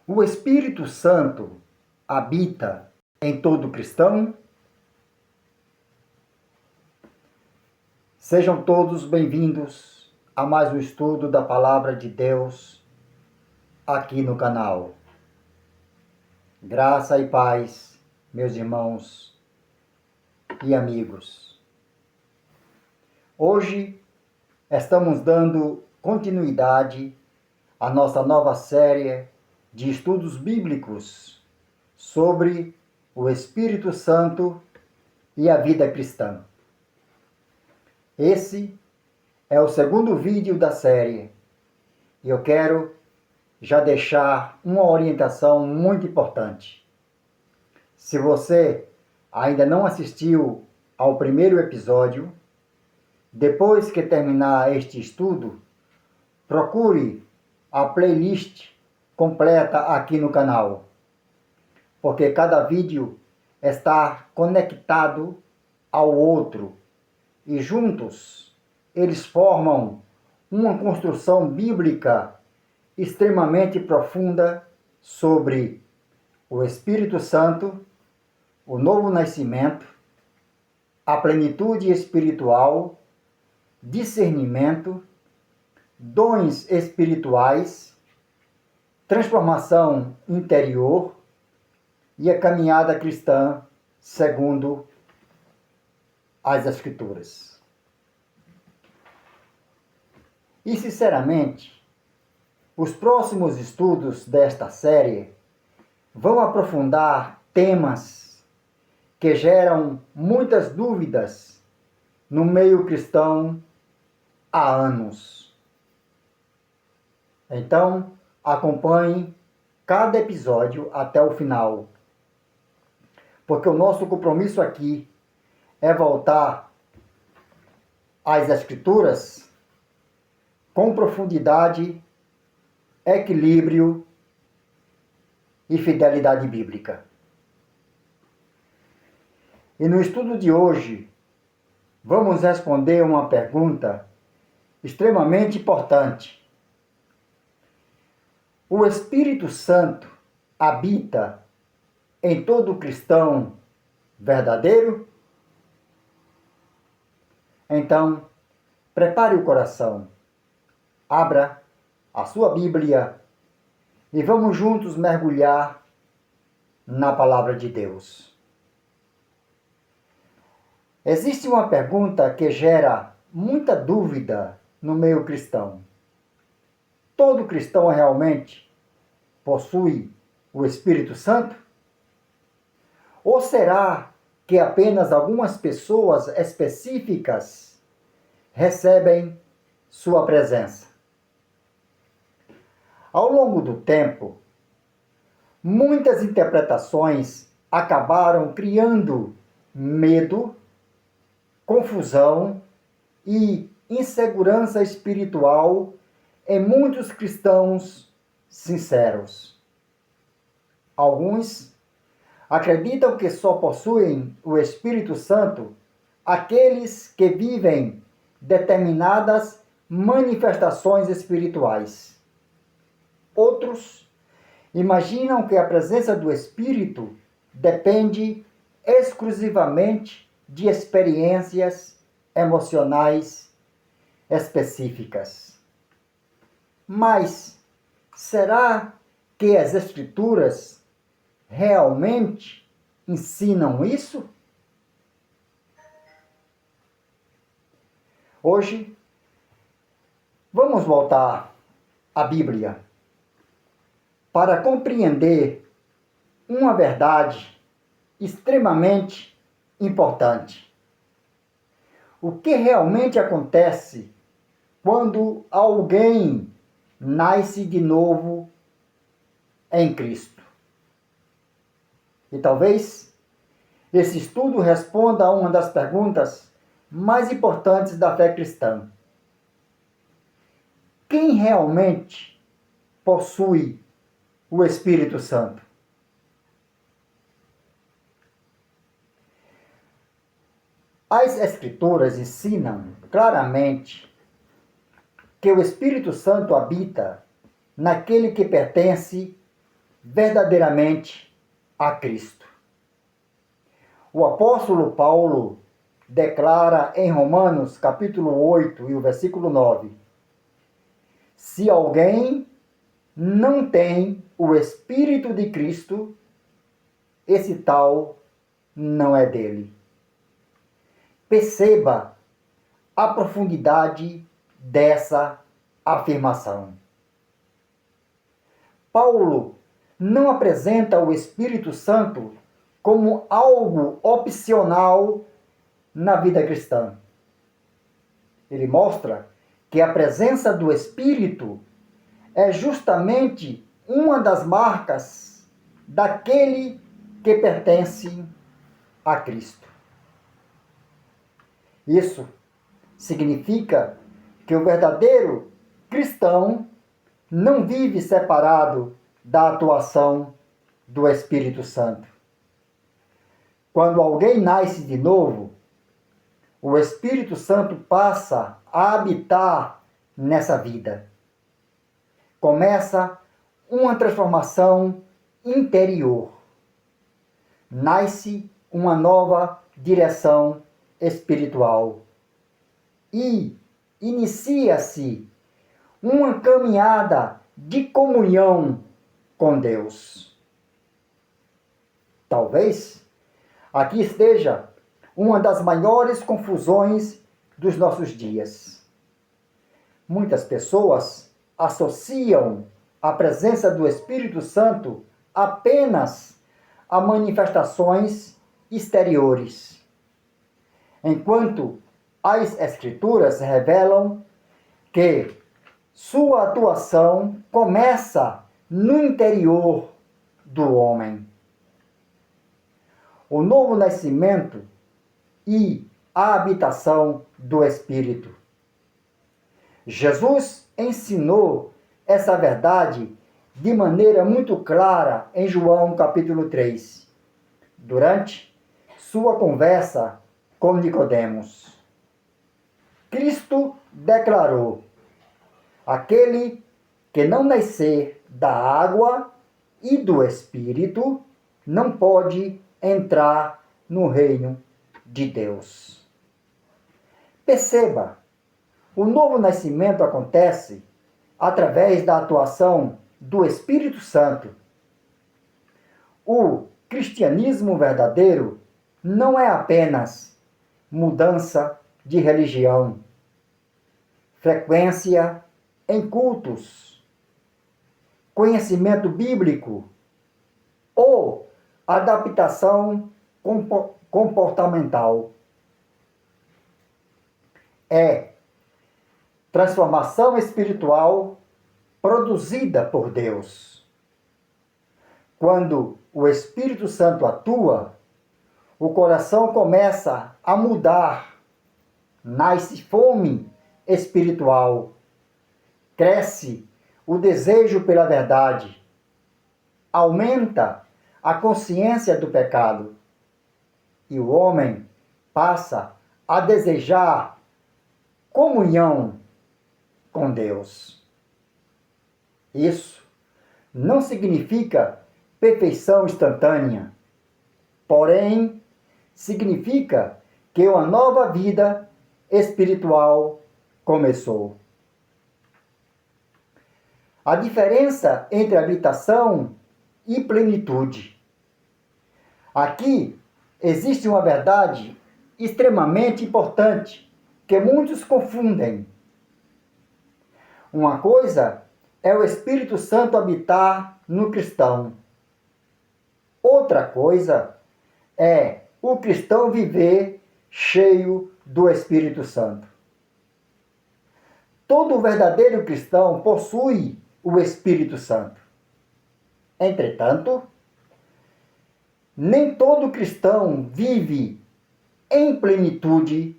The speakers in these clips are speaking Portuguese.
O Espírito Santo habita em todo cristão? Sejam todos bem-vindos a mais um estudo da Palavra de Deus aqui no canal. Graça e paz, meus irmãos e amigos. Hoje estamos dando continuidade à nossa nova série de estudos bíblicos sobre o Espírito Santo e a vida cristã. Esse é o segundo vídeo da série e eu quero já deixar uma orientação muito importante. Se você ainda não assistiu ao primeiro episódio, depois que terminar este estudo, procure a playlist completa aqui no canal, porque cada vídeo está conectado ao outro e juntos eles formam uma construção bíblica extremamente profunda sobre o Espírito Santo, o novo nascimento, a plenitude espiritual, discernimento, dons espirituais, transformação interior e a caminhada cristã segundo as Escrituras. E, sinceramente, os próximos estudos desta série vão aprofundar temas que geram muitas dúvidas no meio cristão há anos. Então, acompanhe cada episódio até o final, porque o nosso compromisso aqui é voltar às Escrituras com profundidade, equilíbrio e fidelidade bíblica. E no estudo de hoje, vamos responder uma pergunta extremamente importante. O Espírito Santo habita em todo cristão verdadeiro? Então, prepare o coração, abra a sua Bíblia e vamos juntos mergulhar na Palavra de Deus. Existe uma pergunta que gera muita dúvida no meio cristão. Todo cristão realmente possui o Espírito Santo? Ou será que apenas algumas pessoas específicas recebem sua presença? Ao longo do tempo, muitas interpretações acabaram criando medo, confusão e insegurança espiritual em muitos cristãos sinceros. Alguns acreditam que só possuem o Espírito Santo aqueles que vivem determinadas manifestações espirituais. Outros imaginam que a presença do Espírito depende exclusivamente de experiências emocionais específicas. Mas será que as Escrituras realmente ensinam isso? Hoje, vamos voltar à Bíblia para compreender uma verdade extremamente importante. O que realmente acontece quando alguém nasce de novo em Cristo? E talvez esse estudo responda a uma das perguntas mais importantes da fé cristã. Quem realmente possui o Espírito Santo? As Escrituras ensinam claramente que o Espírito Santo habita naquele que pertence verdadeiramente a Cristo. O apóstolo Paulo declara em Romanos capítulo 8 e o versículo 9: se alguém não tem o Espírito de Cristo, esse tal não é dele. Perceba a profundidade dessa afirmação. Paulo não apresenta o Espírito Santo como algo opcional na vida cristã. Ele mostra que a presença do Espírito é justamente uma das marcas daquele que pertence a Cristo. Isso significa que o verdadeiro cristão não vive separado da atuação do Espírito Santo. Quando alguém nasce de novo, o Espírito Santo passa a habitar nessa vida. Começa uma transformação interior. Nasce uma nova direção espiritual. E inicia-se uma caminhada de comunhão com Deus. Talvez aqui esteja uma das maiores confusões dos nossos dias. Muitas pessoas associam a presença do Espírito Santo apenas a manifestações exteriores, enquanto as Escrituras revelam que sua atuação começa no interior do homem. O novo nascimento e a habitação do Espírito. Jesus ensinou essa verdade de maneira muito clara em João capítulo 3, durante sua conversa com Nicodemos. Cristo declarou: aquele que não nascer da água e do Espírito não pode entrar no reino de Deus. Perceba, o novo nascimento acontece através da atuação do Espírito Santo. O cristianismo verdadeiro não é apenas mudança de religião, frequência em cultos, conhecimento bíblico ou adaptação comportamental. É transformação espiritual produzida por Deus. Quando o Espírito Santo atua, o coração começa a mudar, nasce fome espiritual, cresce o desejo pela verdade, aumenta a consciência do pecado e o homem passa a desejar comunhão com Deus. Isso não significa perfeição instantânea, porém significa que uma nova vida espiritual começou. A diferença entre habitação e plenitude. Aqui existe uma verdade extremamente importante que muitos confundem. Uma coisa é o Espírito Santo habitar no cristão. Outra coisa é o cristão viver cheio do Espírito Santo. Todo verdadeiro cristão possui o Espírito Santo. Entretanto, nem todo cristão vive em plenitude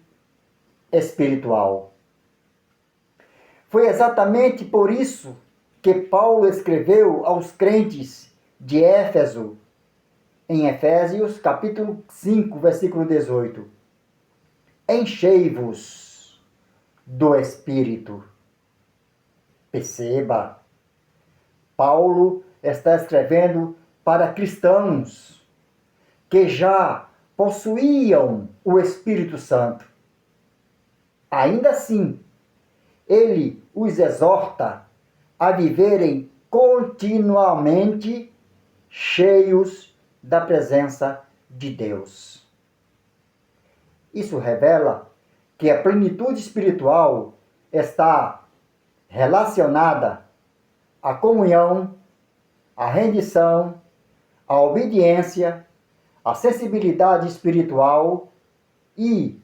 espiritual. Foi exatamente por isso que Paulo escreveu aos crentes de Éfeso, em Efésios capítulo 5, versículo 18: enchei-vos do Espírito. Perceba, Paulo está escrevendo para cristãos que já possuíam o Espírito Santo. Ainda assim, ele os exorta a viverem continuamente cheios da presença de Deus. Isso revela que a plenitude espiritual está relacionada à comunhão, à rendição, à obediência, à sensibilidade espiritual e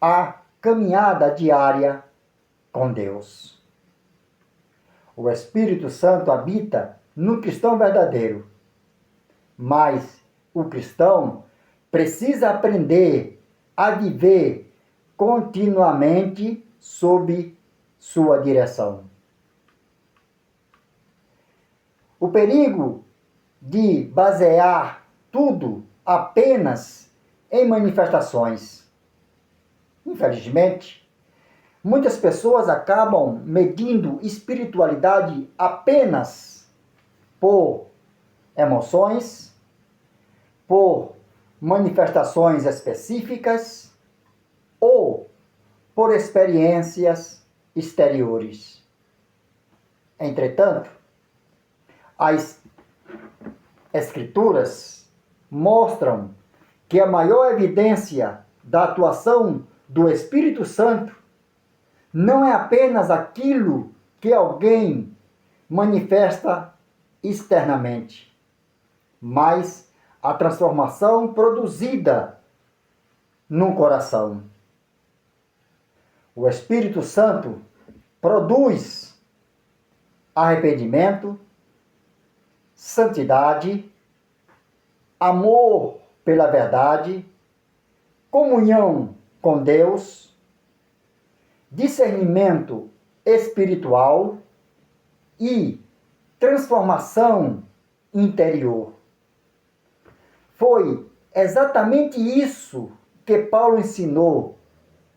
à caminhada diária com Deus. O Espírito Santo habita no cristão verdadeiro, mas o cristão precisa aprender a viver continuamente sob sua direção. O perigo de basear tudo apenas em manifestações. Infelizmente, muitas pessoas acabam medindo espiritualidade apenas por emoções, por manifestações específicas ou por experiências exteriores. Entretanto, as Escrituras mostram que a maior evidência da atuação do Espírito Santo não é apenas aquilo que alguém manifesta externamente, mas a transformação produzida no coração. O Espírito Santo produz arrependimento, santidade, amor pela verdade, comunhão com Deus, discernimento espiritual e transformação interior. Foi exatamente isso que Paulo ensinou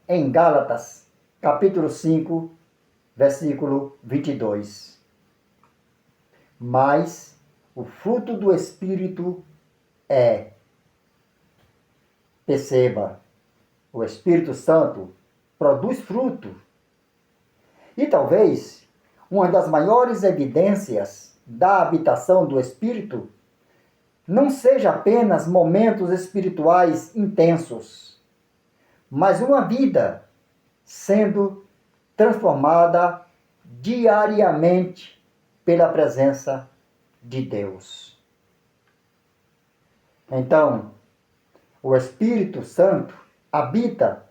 em Gálatas, capítulo 5, versículo 22. Mas o fruto do Espírito perceba, o Espírito Santo produz fruto. E talvez uma das maiores evidências da habitação do Espírito não seja apenas momentos espirituais intensos, mas uma vida sendo transformada diariamente pela presença de Deus. Então, o Espírito Santo habita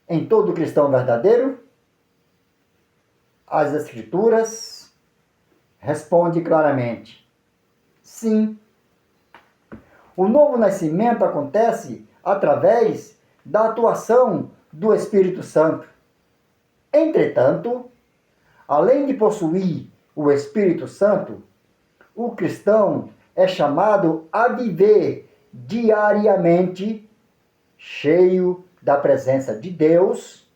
em todo cristão verdadeiro? As Escrituras respondem claramente: sim. O novo nascimento acontece através da atuação do Espírito Santo. Entretanto, além de possuir o Espírito Santo, o cristão é chamado a viver diariamente cheio da presença de Deus,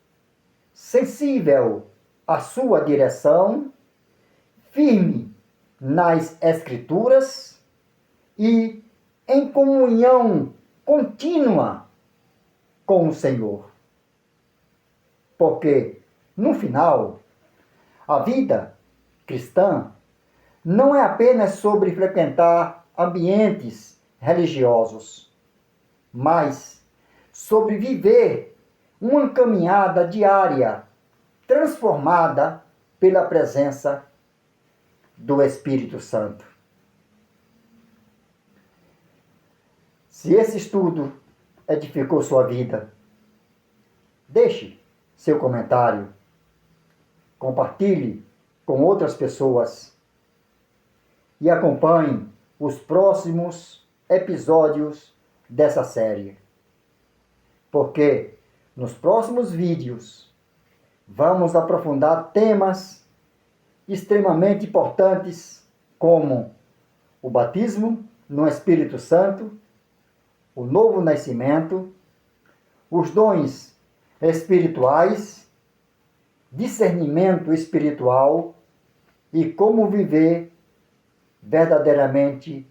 sensível à sua direção, firme nas Escrituras e em comunhão contínua com o Senhor. Porque, no final, a vida cristã não é apenas sobre frequentar ambientes religiosos, mas sobre viver uma caminhada diária transformada pela presença do Espírito Santo. Se esse estudo edificou sua vida, deixe seu comentário, compartilhe com outras pessoas e acompanhe os próximos episódios dessa série. Porque nos próximos vídeos vamos aprofundar temas extremamente importantes como o batismo no Espírito Santo, o novo nascimento, os dons espirituais, discernimento espiritual e como viver verdadeiramente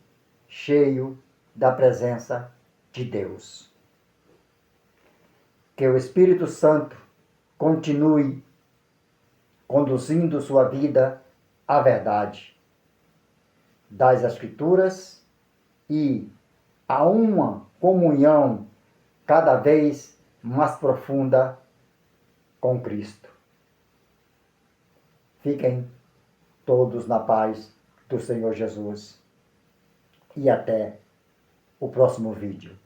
cheio da presença de Deus. Que o Espírito Santo continue conduzindo sua vida à verdade das Escrituras e a uma comunhão cada vez mais profunda com Cristo. Fiquem todos na paz do Senhor Jesus e até o próximo vídeo.